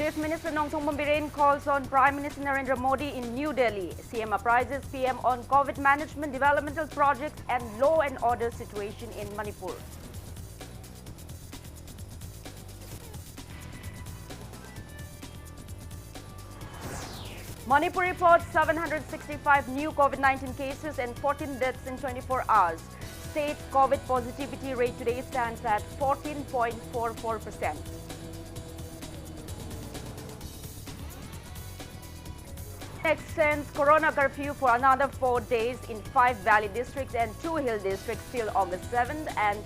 Chief Minister Nongthong Biren calls on Prime Minister Narendra Modi in New Delhi. CM apprises PM on COVID management, developmental projects and law and order situation in Manipur. Manipur reports 765 new COVID-19 cases and 14 deaths in 24 hours. State COVID positivity rate today stands at 14.44%. Extends Corona curfew for another 4 days in 5 valley districts and 2 hill districts till August 7th and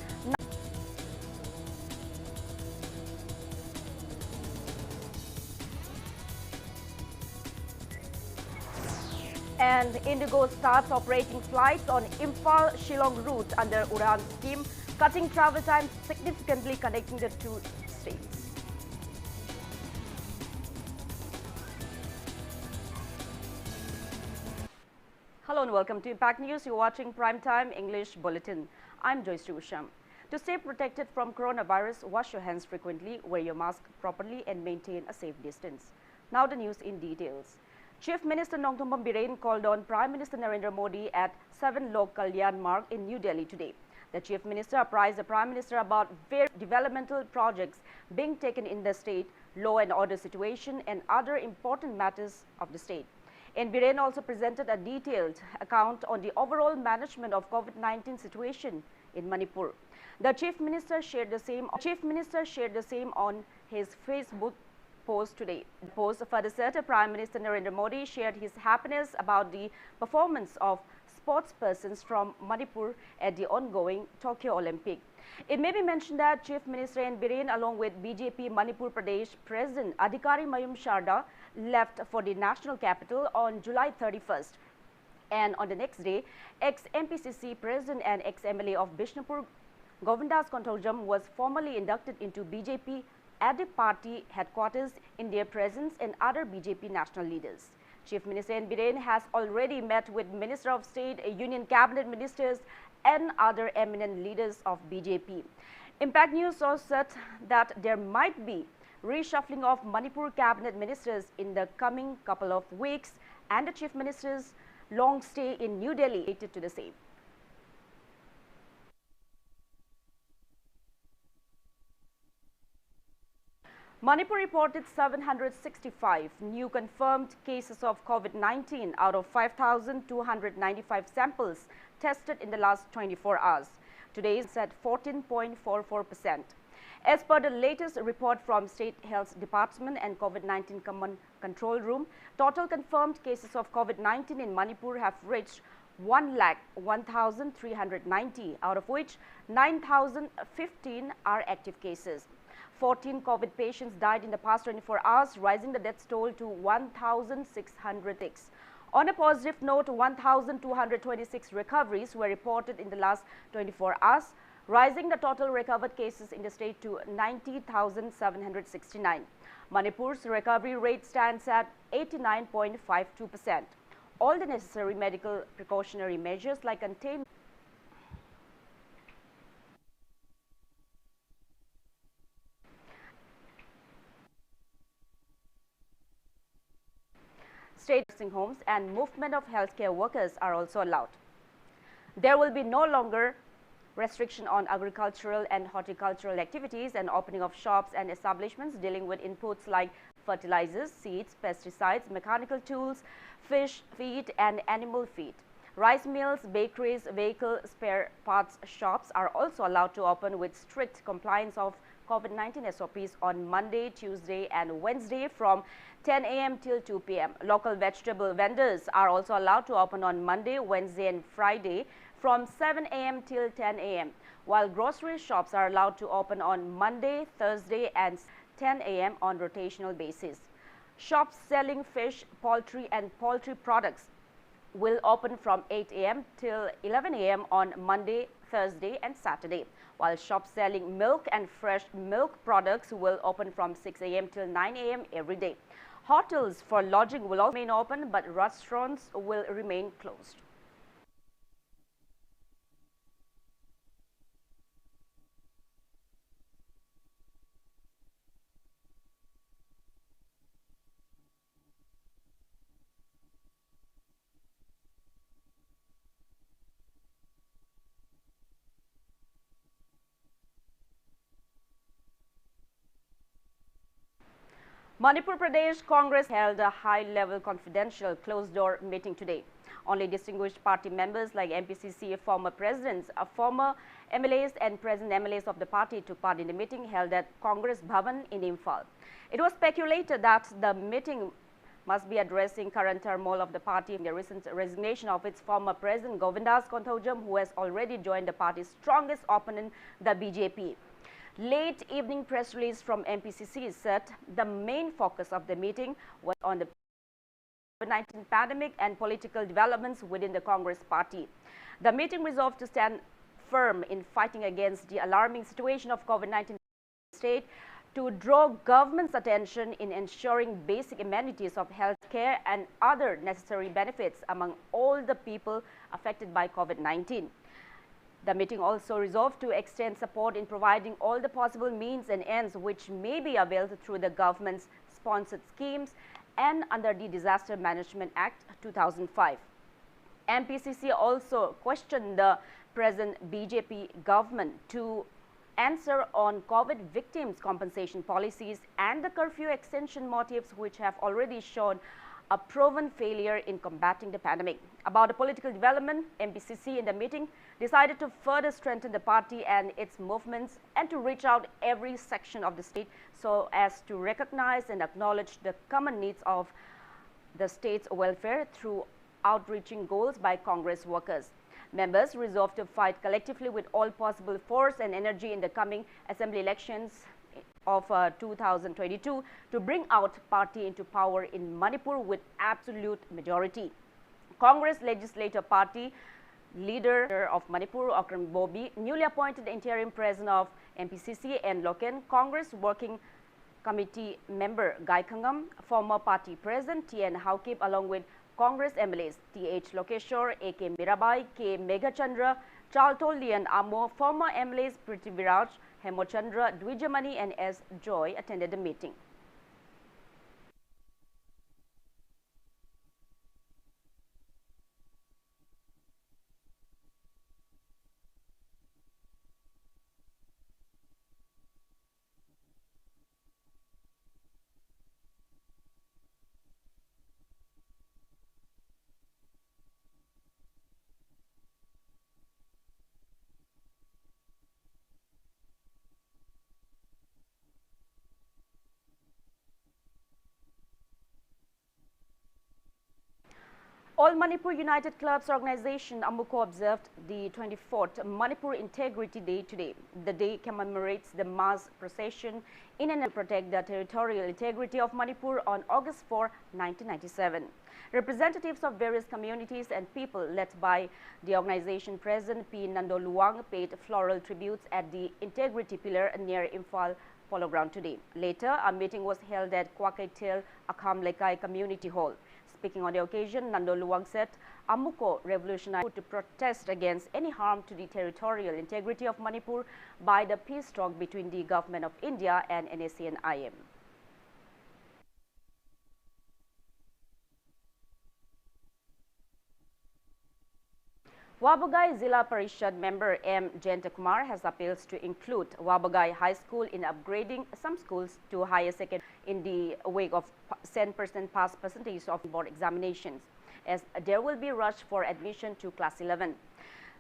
Indigo starts operating flights on Imphal-Shillong route under Udan scheme, cutting travel times significantly connecting the two states. Hello and welcome to Impact News. You're watching Primetime English Bulletin. I'm JOYSHREE USHAM. To stay protected from coronavirus, wash your hands frequently, wear your mask properly and maintain a safe distance. Now the news in details. Chief Minister Nongthong Biren called on Prime Minister Narendra Modi at 7 Lok Kalyan Marg in New Delhi today. The Chief Minister apprised the Prime Minister about various developmental projects being taken in the state, law and order situation and other important matters of the state. And Biren also presented a detailed account on the overall management of COVID-19 situation in Manipur. The Chief Minister shared the same on his Facebook post today. The post further said Prime Minister Narendra Modi shared his happiness about the performance of sports persons from Manipur at the ongoing Tokyo Olympic. It may be mentioned that Chief Minister N. Biren along with BJP Manipur Pradesh President Adhikari Mayum Sharda left for the national capital on July 31st. And on the next day, ex-MPCC President and ex-MLA of Bishnupur Govindas Kontoljam was formally inducted into BJP at the party headquarters in their presence and other BJP national leaders. Chief Minister N. Biren has already met with Minister of State, Union Cabinet Ministers and other eminent leaders of BJP. Impact News also said that there might be reshuffling of Manipur Cabinet Ministers in the coming couple of weeks and the Chief Minister's long stay in New Delhi related to the same. Manipur reported 765 new confirmed cases of COVID-19 out of 5,295 samples tested in the last 24 hours. Today is at 14.44%. As per the latest report from State Health Department and COVID-19 Command Control Room, total confirmed cases of COVID-19 in Manipur have reached 1,01,390, out of which 9,015 are active cases. 14 COVID patients died in the past 24 hours, rising the death toll to 1,606. On a positive note, 1,226 recoveries were reported in the last 24 hours, rising the total recovered cases in the state to 90,769. Manipur's recovery rate stands at 89.52%. All the necessary medical precautionary measures like containment state nursing homes and movement of healthcare workers are also allowed. There will be no longer restriction on agricultural and horticultural activities and opening of shops and establishments dealing with inputs like fertilizers, seeds, pesticides, mechanical tools, fish feed and animal feed. Rice mills, bakeries, vehicle spare parts shops are also allowed to open with strict compliance of COVID-19 SOPs on Monday, Tuesday and Wednesday from 10 a.m. till 2 p.m. Local vegetable vendors are also allowed to open on Monday, Wednesday and Friday from 7 a.m. till 10 a.m. while grocery shops are allowed to open on Monday, Thursday and 10 a.m. on rotational basis. Shops selling fish, poultry and poultry products will open from 8 a.m. till 11 a.m. on Monday, Thursday and Saturday, while shops selling milk and fresh milk products will open from 6 a.m. till 9 a.m. every day. Hotels for lodging will also remain open, but restaurants will remain closed. Manipur Pradesh Congress held a high-level confidential closed-door meeting today. Only distinguished party members like MPCC former presidents, former MLAs and present MLAs of the party took part in the meeting held at Congress Bhavan in Imphal. It was speculated that the meeting must be addressing current turmoil of the party in the recent resignation of its former president Govindas Konthojam, who has already joined the party's strongest opponent, the BJP. Late evening press release from MPCC said the main focus of the meeting was on the COVID-19 pandemic and political developments within the Congress party. The meeting resolved to stand firm in fighting against the alarming situation of COVID-19 state, to draw government's attention in ensuring basic amenities of health care and other necessary benefits among all the people affected by COVID-19. The meeting also resolved to extend support in providing all the possible means and ends which may be availed through the government's sponsored schemes and under the Disaster Management Act 2005. MPCC also questioned the present BJP government to answer on COVID victims' compensation policies and the curfew extension motives, which have already shown a proven failure in combating the pandemic. About the political development, MPCC in the meeting decided to further strengthen the party and its movements and to reach out every section of the state so as to recognize and acknowledge the common needs of the state's welfare through outreaching goals by Congress workers. Members resolved to fight collectively with all possible force and energy in the coming assembly elections of 2022 to bring out party into power in Manipur with absolute majority. Congress Legislative Party leader of Manipur, Okram Bobi, newly appointed interim president of MPCC and Loken, Congress Working Committee member Gai Khangam, former party president T.N. Haukip, along with Congress MLAs T.H. Lokeshwar, A.K. Mirabai, K. Megachandra, Chaltol Lian Amo, former MLAs Prithviraj, Hemochandra, Dwijamani and S. Joy attended the meeting. All Manipur United Clubs organization Amuko observed the 24th Manipur Integrity Day today. The day commemorates the mass procession in an effort to protect the territorial integrity of Manipur on August 4, 1997. Representatives of various communities and people led by the organization president P. Nando Luang paid floral tributes at the Integrity Pillar near Imphal Polo Ground today. Later, a meeting was held at Kwakaitel Akham Lekai Community Hall. Speaking on the occasion, Nando Luang said, Amuko revolutionized to protest against any harm to the territorial integrity of Manipur by the peace talk between the government of India and NAC and IM. Wabagai Zilla Parishad member M. Jentakumar has appeals to include Wabagai High School in upgrading some schools to higher secondary in the wake of 10% pass percentage of board examinations, as there will be rush for admission to class 11.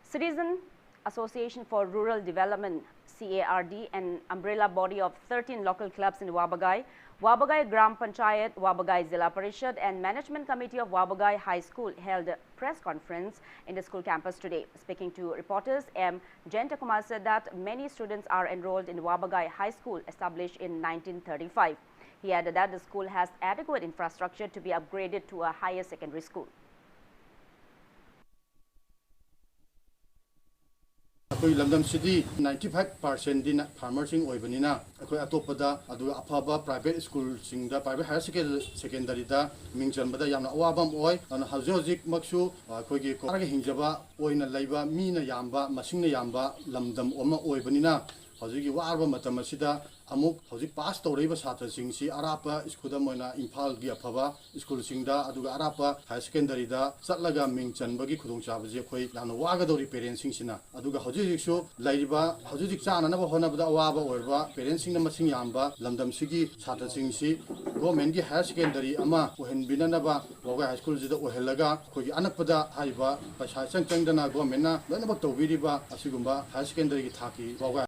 Citizen Association for Rural Development CARD, an umbrella body of 13 local clubs in Wabagai, Wabagai Gram Panchayat, Wabagai Zilla Parishad and Management Committee of Wabagai High School held a press conference in the school campus today. Speaking to reporters, M. Jentakumar said that many students are enrolled in Wabagai High School established in 1935. He added that the school has adequate infrastructure to be upgraded to a higher secondary school. London City 95% din farmers in Oibanina, Atopada, Adu Apaba, private school, sing the private higher secondary da, Mingjan Bada Yama Wabam Oi, and Hazozik Maksu, Kogi Hinjaba, Oina Laiba, Mina Yamba, Masina Yamba, Lamdam Oma Oibanina, hojiki warba matam asida amuk hojik pass tawriba satra singsi arapa school moina Imphal gi aphaba school singda aduga arapa high secondary da chatlaga ming chanbagi khudong chabaje khoi yamna wagadori parents singsina aduga hojik su lairiba hojik chana na hona bada waba orba parents singna masing yamba lamdam sigi satra singsi government gi high secondary ama ohen binanaba waga high school jida ohelaga khoi anakpada haiba paisa changdana government na loinabak tawbiriba asigumba high secondary gi thaki waga.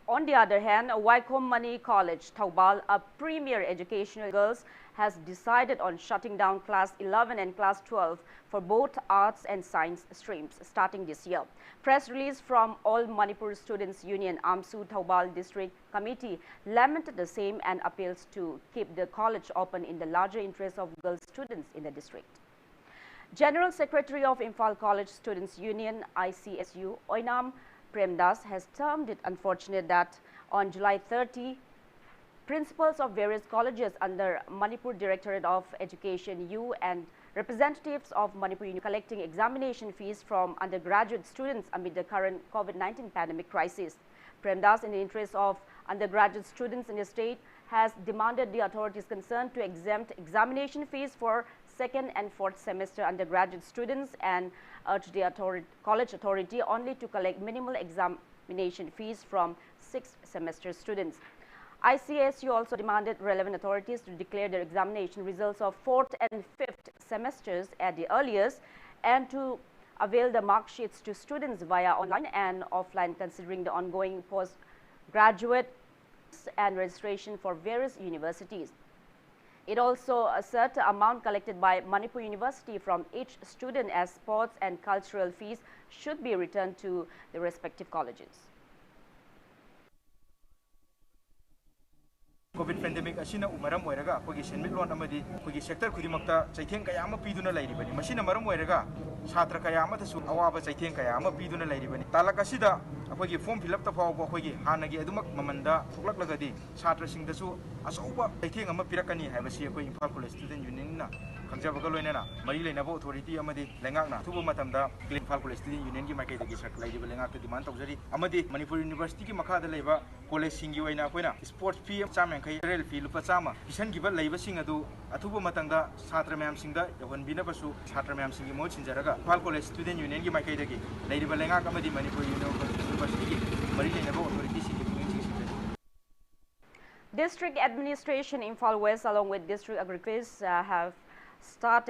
On the other hand, Waikomani College, Thoubal, a premier educational girls, has decided on shutting down Class 11 and Class 12 for both arts and science streams starting this year. Press release from All Manipur Students Union Amsu Thoubal District Committee lamented the same and appeals to keep the college open in the larger interest of girl students in the district. General Secretary of Imphal College Students Union ICSU, Oinam Premdas, has termed it unfortunate that on July 30, principals of various colleges under Manipur Directorate of Education U and representatives of Manipur Union collecting examination fees from undergraduate students amid the current COVID-19 pandemic crisis. Premdas, in the interest of undergraduate students in the state, has demanded the authorities concerned to exempt examination fees for second and fourth semester undergraduate students and urged the college authority only to collect minimal examination fees from sixth semester students. ICSU also demanded relevant authorities to declare their examination results of fourth and fifth semesters at the earliest and to avail the mark sheets to students via online and offline, considering the ongoing postgraduate and registration for various universities. It also asserts the amount collected by Manipur University from each student as sports and cultural fees should be returned to the respective colleges. COVID pandemic asina umaram oiraga akogi senmitlon amadi akogi sector kudimakta chaitheng kaya ama piduna lairibani masina maram oiraga chhatra kaya ama tasu awaba chaitheng kaya ama piduna lairibani talak asida akogi form fill up ta faw akogi hanagi adumak mamanda thuklaklagadi chhatra sing dasu asauba chaitheng ama pirakani haibasi akoi Imphal College Student Union na khangjabaga loinena mari leinabo authority amadi lengakna thuba matamda Imphal College Student Union gi makai dagi sak lairiba lengak demand tawjari amadi Manipur University gi makada leiba college singi oina koina sports fee chameng Rail fee lupa chama kisan giba leiba sing adu athuba matangda chhatra mayam singda yahon bina basu chhatra mayam singi mo chinjaraga Imphal College Student Union gi makai dagi leiba lengak amadi Manipur University gi mari leinabo authority singi District Administration Imphal West along with District Agriculture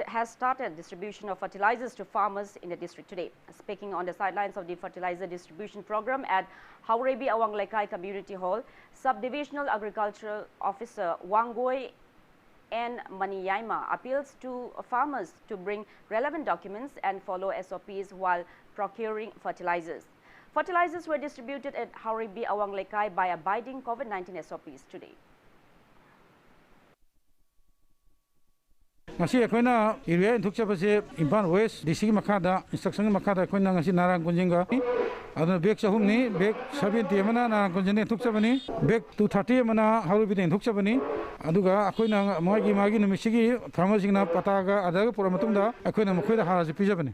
has started distribution of fertilizers to farmers in the district today. Speaking on the sidelines of the fertilizer distribution program at Haurebi Awanglekai Community Hall, Subdivisional Agricultural Officer Wangoi N. Maniyaima appeals to farmers to bring relevant documents and follow SOPs while procuring fertilizers. Fertilizers were distributed at Haurebi Awanglekai by abiding COVID-19 SOPs today. ngasi akoina area thukchapase Imphal West district makada instruction makada akoina ngasi narang kunjinga aduna bag chahumni bag 70 mana narang kunjine thukchabani bag 230 mana Haurebi den thukchabani aduga akoina magi numisigi farmersingna pataga adaga puramatungda akoina mokhoida haraji pijabani.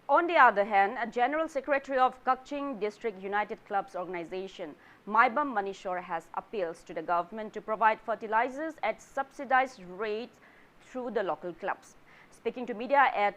On the other hand, a General Secretary of Kakching District United Clubs Organization, Maibam Manishor, has appeals to the government to provide fertilizers at subsidized rates through the local clubs. Speaking to media at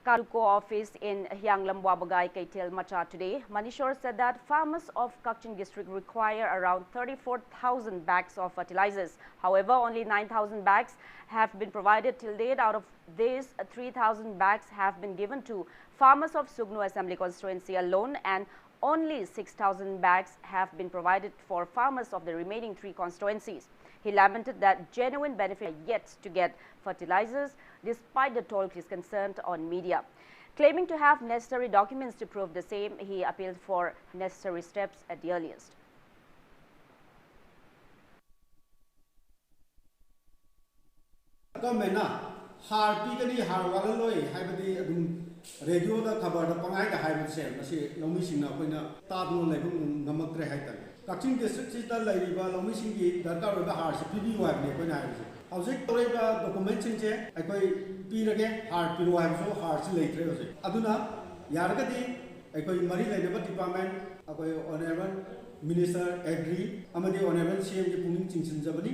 Karuko office in Hyanglam Wabagai Kaitel Macha today, Manishor said that farmers of Kakching district require around 34,000 bags of fertilizers. However, only 9,000 bags have been provided till date. Out of these, 3,000 bags have been given to farmers of Sugnu Assembly constituency alone, and only 6,000 bags have been provided for farmers of the remaining 3 constituencies. He lamented that genuine benefit are yet to get fertilizers despite the talk is concerned on media. Claiming to have necessary documents to prove the same, he appealed for necessary steps at the earliest. Radio da khabar da pangai da haibu se masi lomi singna koina tadno lebu ngamaktre haitan Kakching district da laiba lomi singi darkar da har se pidi wa ne koina haibu hauzik toreba document sinje akoi pirage har piru haibu har se leitre ose aduna yaragadi akoi mari leinaba department akoi honorable minister agree amadi honorable CM ki puning chingsinjabani.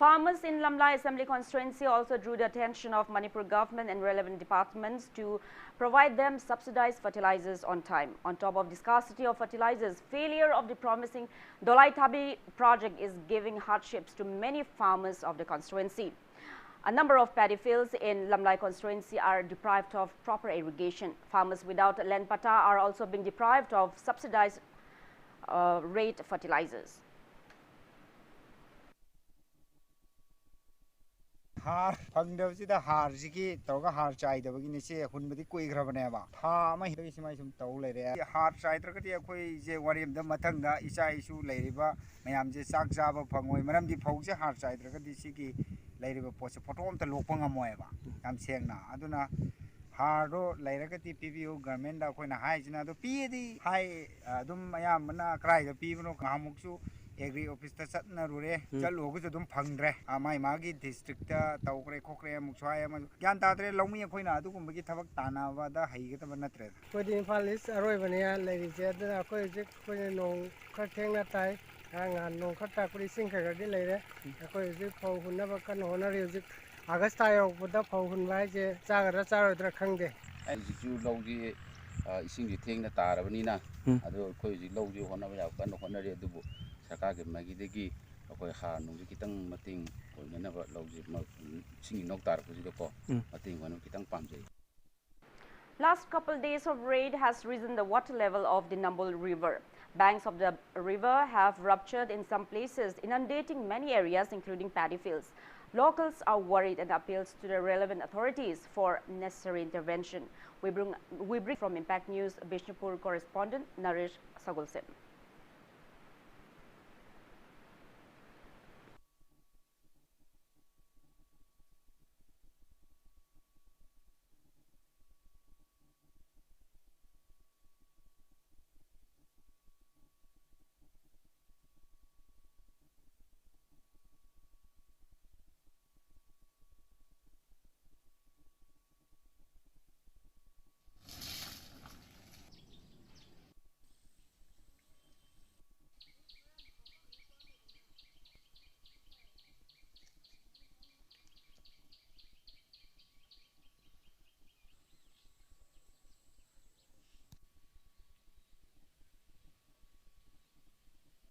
Farmers in Lamlai Assembly constituency also drew the attention of Manipur government and relevant departments to provide them subsidized fertilizers on time. On top of the scarcity of fertilizers, failure of the promising Dolai Thabi project is giving hardships to many farmers of the constituency. A number of paddy fields in Lamlai constituency are deprived of proper irrigation. Farmers without land pata are also being deprived of subsidized rate fertilizers. Har fangdabsida har sigi toga har chaidabagi ni se hunbadi kuigrabane tha ma hi simai sum taw leire har chaidragati akoi je warim da mathangda isa isu leiriba mayam je chak jaba phangoi maramdi phause har chaidragati sigi leiriba pose photom ta lokpang amoeba yam sengna aduna har do leiragati PBU government da koina hai jina do pidi hai adum mayam mana krai da pibno ngamuksu Agri office ta satna rure chalo gu dum phangdre amai magi district ta tawkre khokre mukswai ma gyan tadre lawmi khoina adu gum gi thabak tana wa da hai ga ta banatre ko din falis aroi bania leiri je da ko je ko no kha thengna tai nga no kha ta kuri sing kha ga leire ko je phau hunna ba kan hona re je agast ayo buda phau hun bai je cha ga cha ro dra khangde ai ju lawdi ising gi thengna tarabani na adu ko ji lawdi hona ba ya kan hona re dubu Saka ke magi degi akoi ha nungji kitang mating koina ba lawji singi noktar ko jiko mating wanu kitang pamjai. Last couple days of rain has risen the water level of the Nambol River. Banks of the river have ruptured in some places, inundating many areas including paddy fields. Locals are worried and appeals to the relevant authorities for necessary intervention. We bring from Impact News Bishnupur correspondent Naresh Sagulsen.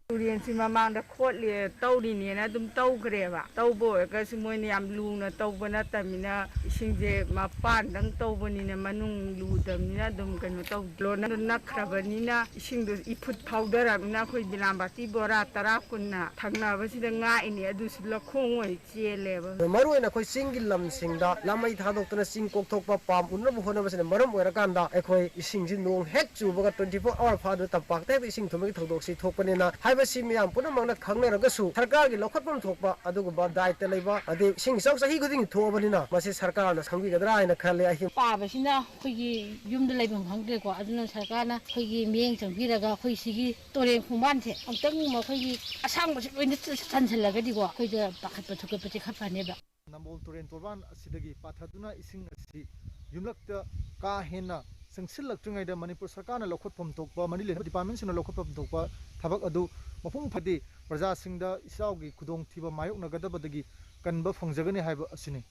Students mamang da khot le taw di ni na dum taw gre ba taw bo ka simoy ni am lu na taw ba na tamina singje ma pan dang taw ba ni na manung lu tamina dum kan taw lo na khra ba ni na sing do I phut powder na khoi bilam ba ti bora tara kun na thangna ba si da nga ini adu si la khong oi che le ba maru na khoi singil lam singda lamai thadok tana sing kok thok pa pam unna bu hona ba se maram ora kan da khoi sing jin nong hek chu ba 24 hour fa do tapak te sing thumagi thodok si thok pani na Simiyam puna mangna khangna ragasu sarkar gi lokhotpam thokpa aduguba daita leiba ade sing saw sahi guding thobanina masi sarkar na khangbi gadra aina khale ahi pa basina khoigi yumda leibam khangde ko aduna sarkar na khoigi mieng changpiraga khoi sigi toreng khumban the amtang ma khoigi asang ba loina chanchalaga di ko khoi da pakhat pa thok pa khapane ba Nambol Torrent Torban asidagi pathaduna ising asi yumlakta ka hena sangsilak tringai da Manipur sarkar na lokhotpam thokpa manile department sina lokhotpam thokpa thabak adu mafung phadi praja singda isaugi khudong thiba mayok nagadabadagi kanba phongjagani haiba asini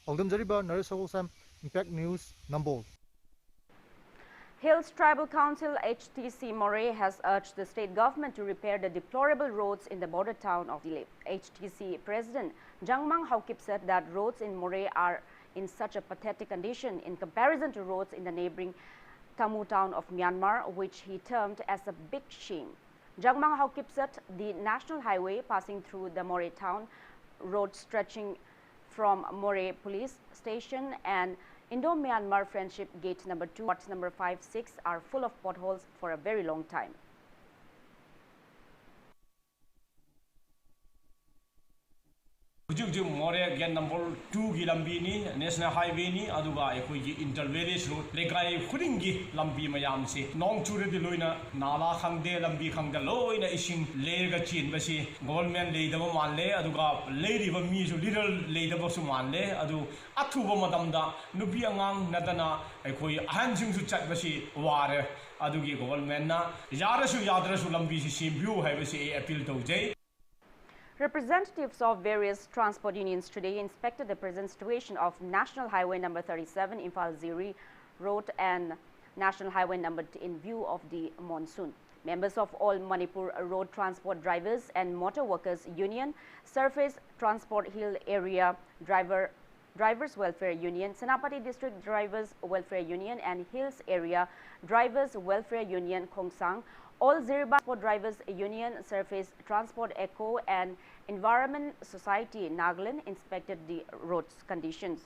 aldam jariba Naresh Sagulsen Impact News Nambol. Hills Tribal Council HTC Moray has urged the state government to repair the deplorable roads in the border town of Dile. HTC President Jangmang Haukip said that roads in Moray are in such a pathetic condition in comparison to roads in the neighboring Tamu town of Myanmar, which he termed as a big shame. Jangmang Haukip said the national highway passing through the Moray town, road stretching from Moray Police Station and Indo-Myanmar Friendship Gate number 2, wards number 5, 6 are full of potholes for a very long time. Hujung more gen number 2 gi lambi ni national highway ni aduga ekoi gi intervalley road legai khuding gi lambi mayam si nong chure di loina nala khangde lambi khangda loina ising lega chin basi government leidaba manle aduga leiriba mi su little leidaba su manle adu athuba madamda nubi angang nadana ekoi ahansing su chat basi ware adugi government na yarasu yadrasu lambi si simbu haibasi appeal tawjai. Representatives of various transport unions today inspected the present situation of National Highway number 37 Imphal-Ziri Road and National Highway number 2 in view of the monsoon. Members of all Manipur Road Transport Drivers and Motor Workers Union, Surface Transport Hill Area Drivers Welfare Union, Senapati District Drivers Welfare Union and Hills Area Drivers Welfare Union Khongsang, all Ziriba Transport Drivers Union, Surface Transport Eco and Environment Society Nagaland inspected the roads conditions.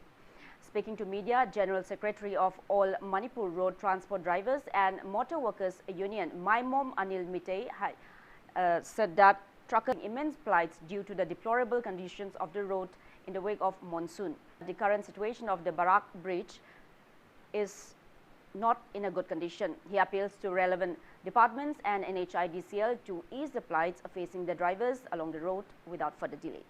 Speaking to media, General Secretary of all Manipur Road Transport Drivers and Motor Workers Union, Maimom Anil Mitei, said that truckers immense plights due to the deplorable conditions of the road in the wake of monsoon. The current situation of the Barak Bridge is not in a good condition. He appeals to relevant departments and NHIDCL to ease the plights facing the drivers along the road without further delay.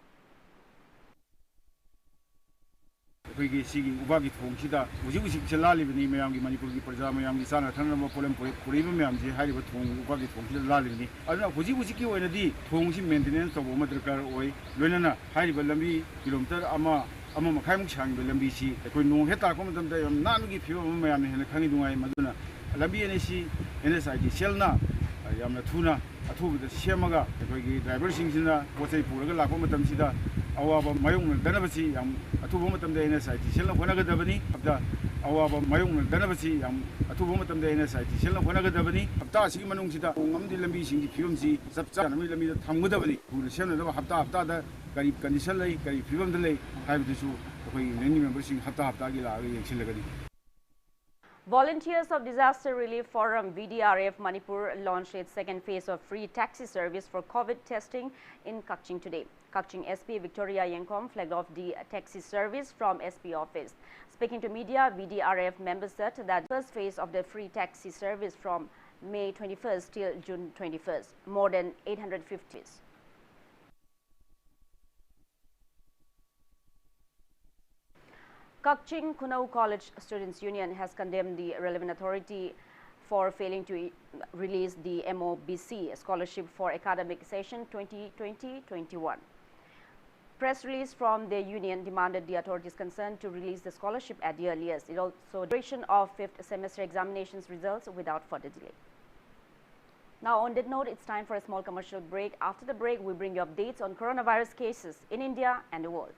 ꯑꯩꯈꯣꯏꯒꯤ ꯁꯤꯒꯤ ꯎꯕꯥꯒꯤ ꯊꯣꯡꯁꯤꯗ ꯍꯧꯖꯤꯛ ꯍꯧꯖꯤꯛ ꯂꯥꯜꯂꯤꯕꯅꯤ ꯃꯌꯥꯝꯒꯤ ꯃꯅꯤꯄꯨꯔꯒꯤ ꯄ꯭ꯔꯖꯥ ꯃꯌꯥꯝꯒꯤ ꯆꯥꯅ ꯊꯛꯅꯕ ꯄꯣꯠꯂꯝ ꯄꯨꯔꯛꯏꯕ ꯃꯌꯥꯝꯁꯤ ꯍꯥꯏꯔꯤꯕ ꯊꯣꯡ ꯎꯕꯥꯒꯤ ꯊꯣꯡꯁꯤꯗ ꯂꯥꯜꯂꯤꯕꯅꯤ ꯑꯗꯨꯅ ꯍꯧꯖꯤꯛ ꯍꯧꯖꯤꯛꯀꯤ ꯑꯣꯏꯅꯗꯤ ꯊꯣꯡꯁꯤ ꯃꯦꯟꯇꯦꯅꯦꯟꯁ ꯇꯧꯕ ꯑꯃ ꯗꯔꯀꯥꯔ ꯑꯣꯏ ꯂꯣꯏꯅꯅ ꯍꯥꯏꯔꯤꯕ ꯂꯝꯕꯤ ꯀꯤꯂꯣꯃꯤꯇꯔ ꯑꯃ ꯃꯈꯥꯏꯃꯨꯛ ꯁꯥꯡꯕ ꯂꯝꯕꯤꯁꯤ ꯑꯩꯈꯣꯏ ꯅꯣꯡ ꯍꯦꯛ ꯇꯥꯔꯛꯄ ꯃꯇꯝꯗ ꯌꯥꯝ ꯅꯥꯟꯕꯒꯤ ꯐꯤꯕꯝ ꯑꯃ ꯃꯌꯥꯝꯅ ꯍꯦꯟꯅ ꯈꯪꯉꯤ ꯅꯨꯡꯉꯥꯏ ꯃꯗꯨꯅ ꯂꯝꯕꯤ ꯑꯅꯤꯁꯤ NHIDCLꯅ ꯌꯥꯝꯅ ꯊꯨꯅ ꯑꯊꯨꯕꯗ ꯁꯦꯝꯃꯒ ꯑꯩꯈꯣꯏꯒꯤ ꯗ꯭ꯔꯥꯏꯚꯔꯁꯤꯡꯁꯤꯅ ꯄꯣꯠ ꯆꯩ ꯄꯨꯔꯒ ꯂꯥꯛꯄ ꯃꯇꯝꯁꯤꯗ ꯑꯋꯥꯕ ꯃꯥꯌꯣꯛꯅꯗꯅꯕꯁꯤ ꯌꯥꯝ ꯑꯊꯨꯕ ꯃꯇꯝꯗ NHIDCLꯅ ꯍꯣꯠꯅꯒꯗꯕꯅꯤ ꯑꯋꯥꯕ ꯃꯥꯌꯣꯛꯅꯗꯅꯕꯁꯤ ꯌꯥꯝ ꯑꯊꯨꯕ ꯃꯇꯝꯗ NHIDCLꯅ ꯍꯣꯠꯅꯒꯗꯕꯅꯤ ꯍꯞꯇꯥ ꯑꯁꯤꯒꯤ ꯃꯅꯨꯡꯁꯤꯗ ꯉꯝꯗꯤ ꯂꯝꯕꯤꯁꯤꯡꯒꯤ ꯐꯤꯕꯝꯁꯤ ꯆꯞ ꯆꯥꯅ ꯂꯝꯕꯤꯗ ꯊꯝꯒꯗꯕꯅꯤ ꯊꯨꯅ ꯁꯦꯝꯅꯅꯕ ꯍꯞꯇꯥꯗ ꯀꯔꯤ ꯀꯟꯗꯤꯁꯟ ꯂꯩ ꯀꯔꯤ ꯐꯤꯕꯝꯗ ꯂꯩ ꯍꯥꯏꯕꯗꯨꯁꯨ ꯑꯩꯈꯣꯏꯒꯤ ꯂꯦꯡꯅꯤꯡ ꯃꯦꯝꯕꯔꯁꯤꯡ ꯍꯞꯇꯥꯒꯤ ꯂꯥꯛꯑꯒ ꯌꯦꯡꯁꯤꯜꯂꯒꯅꯤ. Volunteers of Disaster Relief Forum VDRF Manipur launched its second phase of free taxi service for COVID testing in Kakching today. Kakching SP Victoria Yengkom flagged off the taxi service from SP office. Speaking to media, VDRF members said that the first phase of the free taxi service from May 21st till June 21st, more than 850s. Kakching Kunau College Students Union has condemned the relevant authority for failing to release the MOBC scholarship for academic session 2020-21. Press release from the union demanded the authorities concerned to release the scholarship at the earliest. It also duration of 5th semester examinations results without further delay. Now on that note, it's time for a small commercial break. After the break, we bring you updates on coronavirus cases in India and the world.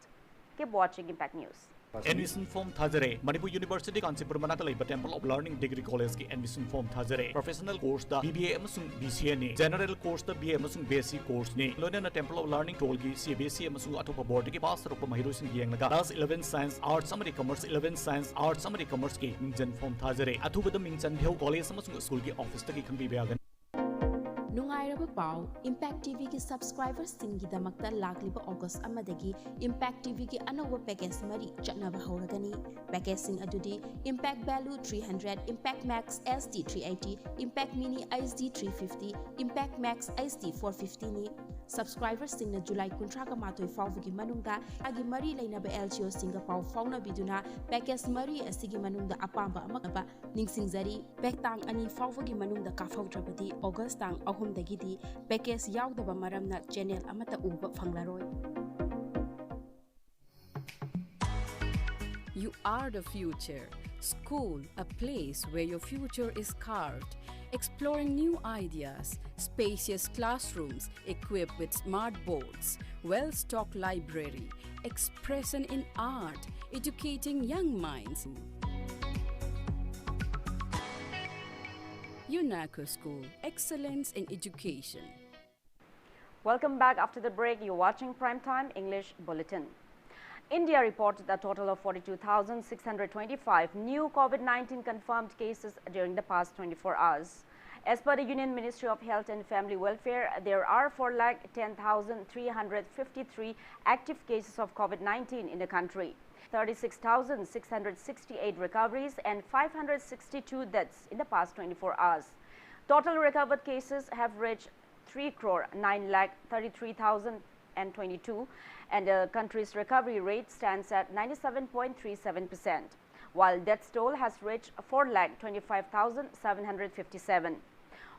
Keep watching Impact News. Admission form Thajare, Manipur University Kancipur Manata Laiba Temple of Learning Degree College ki admission form Thajare. Professional course da BBA amasung BCA ni. General course da BA amasung BSc course ni. Loina Temple of Learning Toll ki CBSE amasung atopa board ki pass rupa mahirusing yengnaga. Class 11 Science Arts Summary Commerce 11 Science Arts Summary Commerce ki mingjan form Thajare. Athubada mingjan bheu college amasung school ki office ta ki khangbi beagan. Nungairaba pau Impact TV ki subscribers singi damakta lagliba August amadagi Impact TV ki anoba package mari chatnaba hauragani. Package sing adudi Impact Value 300, Impact Max SD 380, Impact Mini HD 350, Impact Max HD 450 ni. Subscribers sing na July kuntraga matoi fawgi manungda agi mari lainaba LGO singa pau fauna biduna package mari asigi manungda apamba amakaba ningsingzari paktang ani fawgi manungda kafawdrabadi August tang dagidi package yaudaba maramna channel amata uba phanglaroi. You are the future. School, a place where your future is carved. Exploring new ideas, spacious classrooms equipped with smart boards, well-stocked library, expression in art, educating young minds. UNACO School, excellence in education. Welcome back after the break. You're watching Primetime English Bulletin. India reported a total of 42,625 new COVID-19 confirmed cases during the past 24 hours. As per the Union Ministry of Health and Family Welfare, there are 410,353 active cases of COVID-19 in the country, 36,668 recoveries and 562 deaths in the past 24 hours. Total recovered cases have reached 3,933,022 and the country's recovery rate stands at 97.37%, while death toll has reached 4,25,757.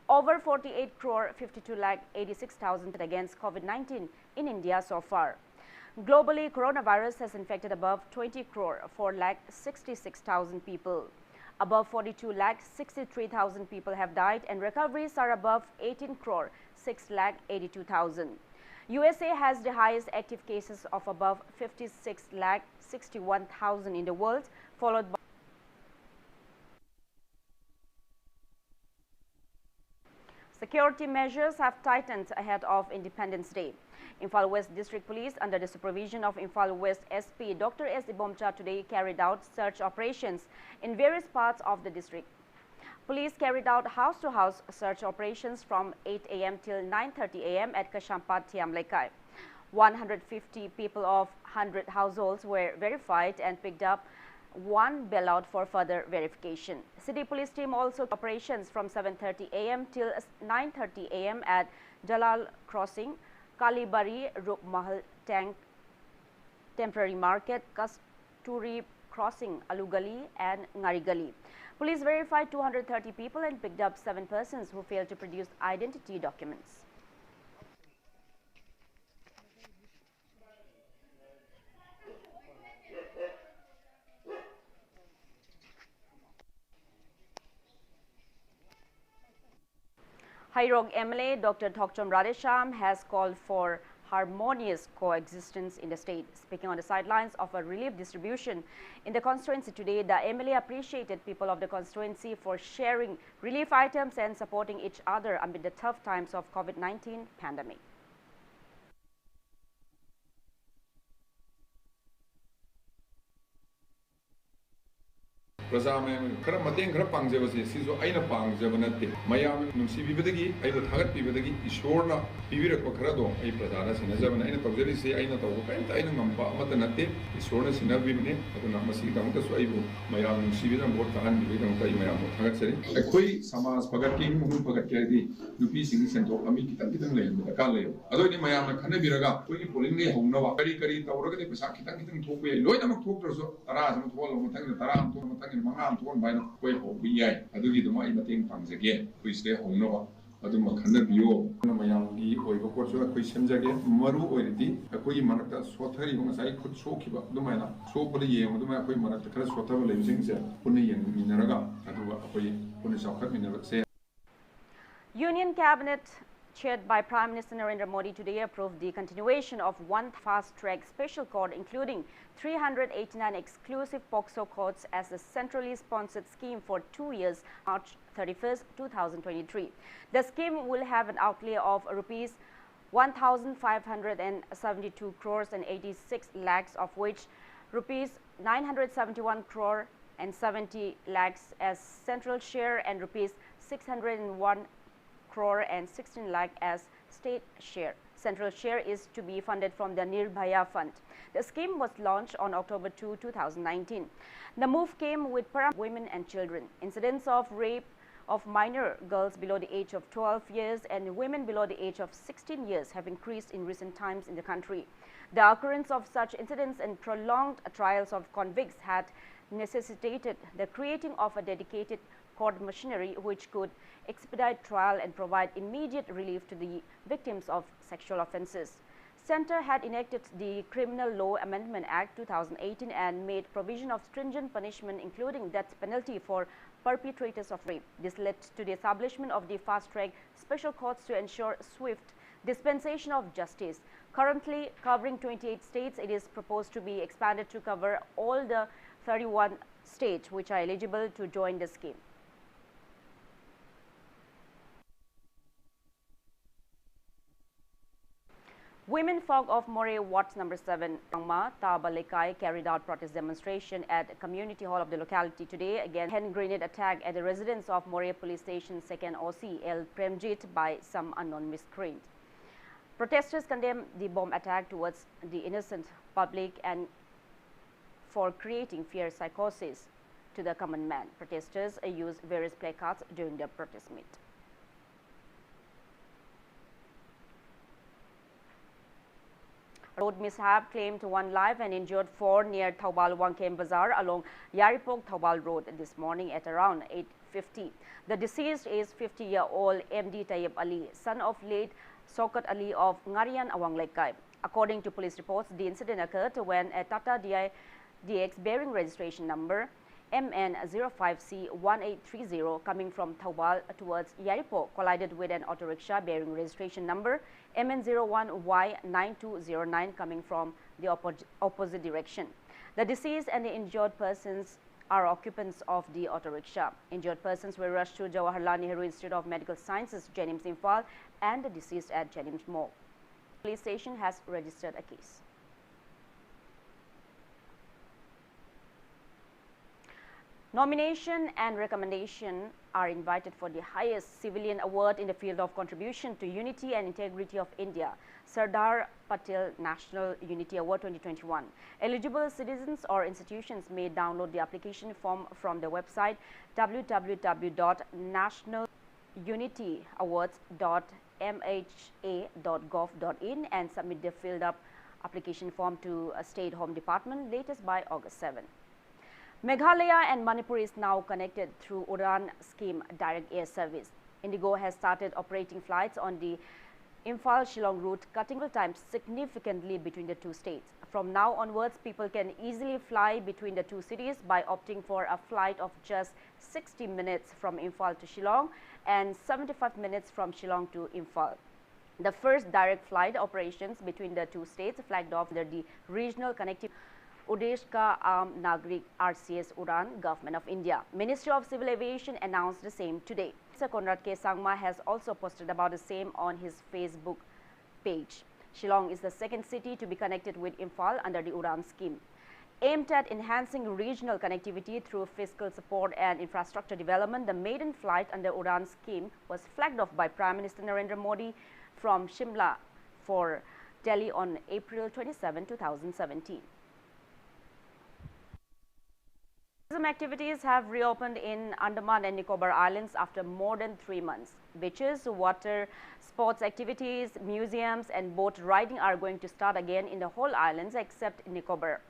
Over 48,52,86,000 against COVID-19 in India so far. Globally, coronavirus has infected above 20,4,66,000 people. Above 42,63,000 people have died and recoveries are above 18,6,82,000. USA has the highest active cases of above 56,61,000 in the world, followed by security measures have tightened ahead of Independence Day. Imphal West District Police, under the supervision of Imphal West SP Dr. S. Ibomcha, today carried out search operations in various parts of the district. Police carried out house-to-house search operations from 8 a.m. till 9:30 a.m. at Kashampat Thiamlekai. 150 people of 100 households were verified and picked up one bailout for further verification. City Police team also operations from 7:30 a.m. till 9:30 a.m. at Dalal Crossing, Kalibari, Rupmahal Tank, Temporary Market, Kasturi Crossing, Alugali and Ngarigali. Police verified 230 people and picked up 7 persons who failed to produce identity documents. Hairog MLA Dr. Thokchom Radhesham has called for harmonious coexistence in the state. Speaking on the sidelines of a relief distribution in the constituency today, the MLA appreciated people of the constituency for sharing relief items and supporting each other amid the tough times of COVID-19 pandemic. प्रजा में खरा मतें खरा पांगजबसे सिजो आइना पांगजब नते मयाम नुसीबीबदगी आइबो थागतपीबदगी ईश्वरना पीबिरक खरा दो आई प्रजाना सिनजबन आइना तौजरिसे आइना तौबो काइंता आइना ngamba amata nate ईश्वरना सिनबीबने अदुना मसी दमतसु आइबो मयाम नुसीबीदम बोट ताहानबिदम ताइ मयाम थागतसरी अखोई समाज फगतकी मुहुम फगतकी नुपी सिंग सेंथोक अमी कितन कितन लेबदा का लेयो अदोनि मयामना खनबिरगा कोई पोलिंग ने होनवा करी करी तौरगदि पैसा कितन कितन थोकबे लोइनमक थोकत्रसु तरा सम थोल मथंग तरा थोल मथंग मंगाम थोन बाइन कोई होबि याय अदुगी दम आई मतेंग पांगजगे कोई स्टे होनवा अदुम खनबियो मयामगी ओइबो कोसु कोई सेमजगे मरु ओइदि कोई मनकता सोथरी ngasai khut sokhiba dumaina sokpade yeng dumai koi manakta khara sothaba leibsing se punni yeng minaraga aduga koi punni sakhat minara se. Union Cabinet, chaired by Prime Minister Narendra Modi, today approved the continuation of one fast-track special court, including 389 exclusive POCSO courts as a centrally sponsored scheme for 2 years, March 31st, 2023. The scheme will have an outlay of rupees 1,572 crores and 86 lakhs, of which rupees 971 crore and 70 lakhs as central share and rupees 601 crore and 16 lakh as state share. Central share is to be funded from the Nirbhaya Fund. The scheme was launched on October 2, 2019. The move came with women and children. Incidents of rape of minor girls below the age of 12 years and women below the age of 16 years have increased in recent times in the country. The occurrence of such incidents and prolonged trials of convicts had necessitated the creating of a dedicated court machinery which could expedite trial and provide immediate relief to the victims of sexual offences. Centre had enacted the Criminal Law Amendment Act 2018 and made provision of stringent punishment including death penalty for perpetrators of rape. This led to the establishment of the fast-track special courts to ensure swift dispensation of justice. Currently covering 28 states, it is proposed to be expanded to cover all the 31 states which are eligible to join the scheme. Women folk of More Ward number 7, Angma, Tabalekai carried out protest demonstration at community hall of the locality today against hand grenade attack at the residence of More Police Station 2nd OC El Premjit by some unknown miscreant. Protesters condemned the bomb attack towards the innocent public and for creating fear psychosis to the common man. Protesters used various placards during the protest meet. Road mishap claimed 1 life and injured 4 near Thaubal Wangkem Bazaar along Yaripok Thaubal Road this morning at around 8:50. The deceased is 50-year-old MD Tayyib Ali, son of late Sokat Ali of Ngarian Awanglekai. According to police reports, the incident occurred when a Tata DX bearing registration number MN05C1830 coming from Thaubal towards Yaripok collided with an auto rickshaw bearing registration number MN01Y9209 coming from the opposite direction. The deceased and the injured persons are occupants of the auto rickshaw. Injured persons were rushed to Jawaharlal Nehru Institute of Medical Sciences, Jennings Imphal, and the deceased at Jennings Morgue. Police station has registered a case. Nomination and recommendation are invited for the highest civilian award in the field of contribution to unity and integrity of India, Sardar Patel National Unity Award 2021. Eligible citizens or institutions may download the application form from the website www.nationalunityawards.mha.gov.in and submit the filled up application form to a State Home Department latest by August 7. Meghalaya and Manipur is now connected through Udan scheme direct air service. Indigo has started operating flights on the Imphal-Shillong route, cutting the time significantly between the two states. From now onwards, people can easily fly between the two cities by opting for a flight of just 60 minutes from Imphal to Shillong and 75 minutes from Shillong to Imphal. The first direct flight operations between the two states flagged off under the Regional Connectivity Udesh Ka Aam Nagrik RCS Udan, Government of India. Ministry of Civil Aviation announced the same today. Sir Conrad K. Sangma has also posted about the same on his Facebook page. Shillong is the second city to be connected with Imphal under the Udan scheme. Aimed at enhancing regional connectivity through fiscal support and infrastructure development, the maiden flight under Udan scheme was flagged off by Prime Minister Narendra Modi from Shimla for Delhi on April 27, 2017. Tourism activities have reopened in Andaman and Nicobar Islands after more than 3 months. Beaches, water sports activities, museums and boat riding are going to start again in the whole islands except Nicobar.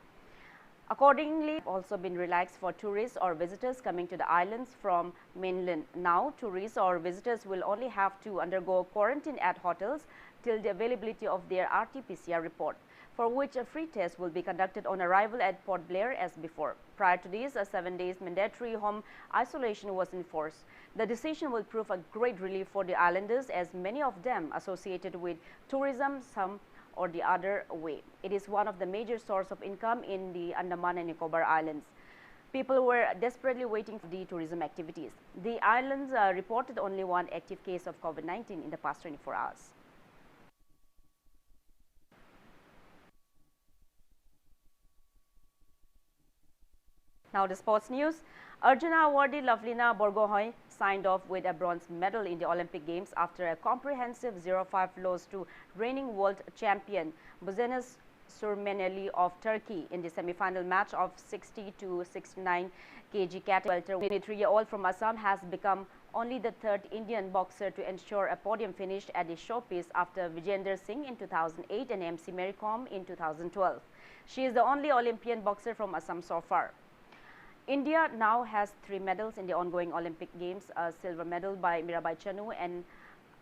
Accordingly, also been relaxed for tourists or visitors coming to the islands from mainland. Now, tourists or visitors will only have to undergo quarantine at hotels till the availability of their RT-PCR report, for which a free test will be conducted on arrival at Port Blair as before. Prior to this, a 7 days mandatory home isolation was enforced. The decision will prove a great relief for the islanders, as many of them associated with tourism some or the other way. It is one of the major sources of income in the Andaman and Nicobar Islands. People were desperately waiting for the tourism activities. The islands reported only 1 active case of COVID-19 in the past 24 hours. Now the sports news. Arjuna awardee Lovelina Borgohain signed off with a bronze medal in the Olympic Games after a comprehensive 0-5 loss to reigning world champion Buzenas Surmeneli of Turkey in the semi-final match of 60 to 69 kg category. The 23-year-old from Assam has become only the 3rd Indian boxer to ensure a podium finish at the showpiece after Vijender Singh in 2008 and MC Mary Kom in 2012. She is the only Olympian boxer from Assam so far. India now has 3 medals in the ongoing Olympic Games, a silver medal by Mirabai Chanu and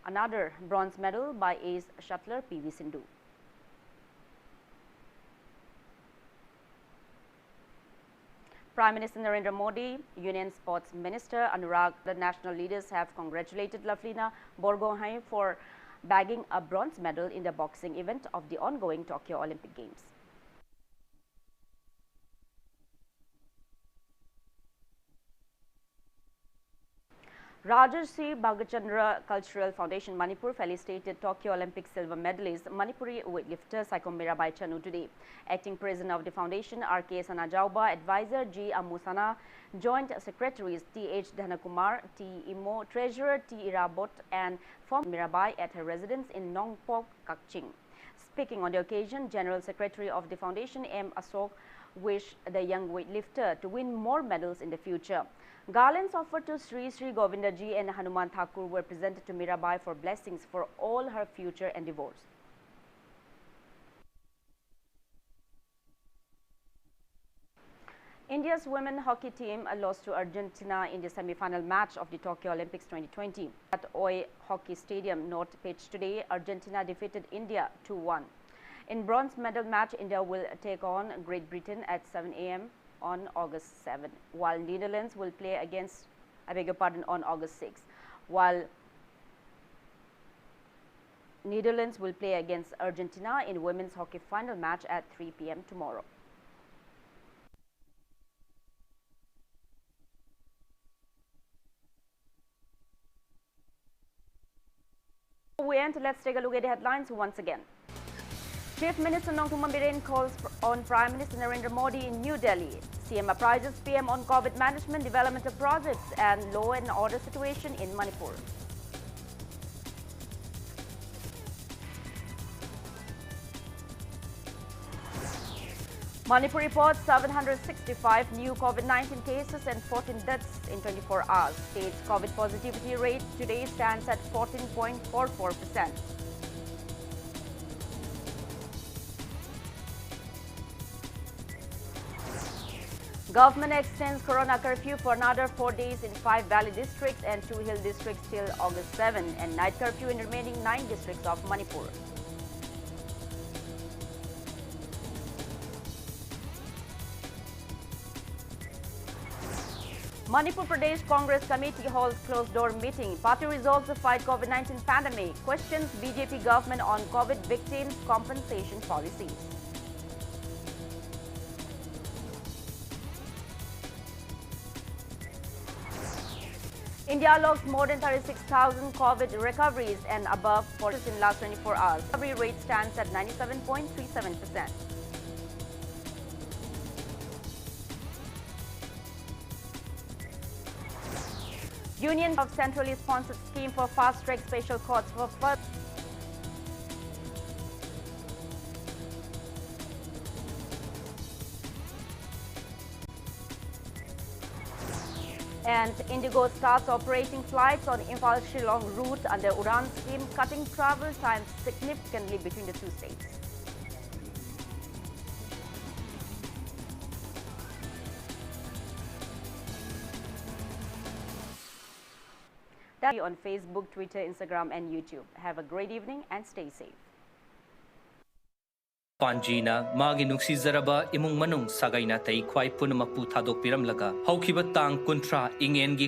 another bronze medal by ace shuttler PV Sindhu. Prime Minister Narendra Modi, Union Sports Minister Anurag, the national leaders have congratulated Lovelina Borgohain for bagging a bronze medal in the boxing event of the ongoing Tokyo Olympic Games. Rajarshi Bhagachandra Cultural Foundation Manipur felicitated Tokyo Olympic silver medalist Manipuri weightlifter Saikom Mirabai Chanu today. Acting president of the foundation R.K. Sanajauba, advisor G. Amusana, joint secretaries T.H. Dhanakumar, T. Imo, treasurer T. Irabot and former Mirabai at her residence in Nongpok, Kakching. Speaking on the occasion, General Secretary of the foundation M. Asok wished the young weightlifter to win more medals in the future. Garlands offered to Sri Govindaji and Hanuman Thakur were presented to Mirabai for blessings for all her future endeavors. India's women hockey team lost to Argentina in the semi-final match of the Tokyo Olympics 2020. At Oi Hockey Stadium North pitch today, Argentina defeated India 2-1. In bronze medal match, India will take on Great Britain at 7 a.m. on August 7, while Netherlands will play against, on August 6, while Netherlands will play against Argentina in women's hockey final match at 3 p.m. tomorrow. We end. Let's take a look at the headlines once again. Chief Minister Nongthum Biren calls on Prime Minister Narendra Modi in New Delhi. CM apprises PM on COVID management, development of projects and law and order situation in Manipur. Manipur reports 765 new COVID-19 cases and 14 deaths in 24 hours. State's COVID positivity rate today stands at 14.44%. Government extends Corona curfew for another 4 days in 5 valley districts and 2 hill districts till August 7, and night curfew in remaining 9 districts of Manipur. Manipur Pradesh Congress Committee holds closed-door meeting. Party resolves to fight COVID-19 pandemic. Questions BJP government on COVID victims' compensation policies. India logs more than 36,000 COVID recoveries and above in last 24 hours. Recovery rate stands at 97.37%. Union of centrally sponsored scheme for fast-track special courts for further. And Indigo starts operating flights on Imphal-Shillong route under Udan scheme, cutting travel times significantly between the two states. That's on Facebook, Twitter, Instagram, and YouTube. Have a great evening and stay safe. Panjina magi nuksizaraba imung manung sagay na tay kwai punamakpu thadok piramlaga hawkiba tang kontra ingen gi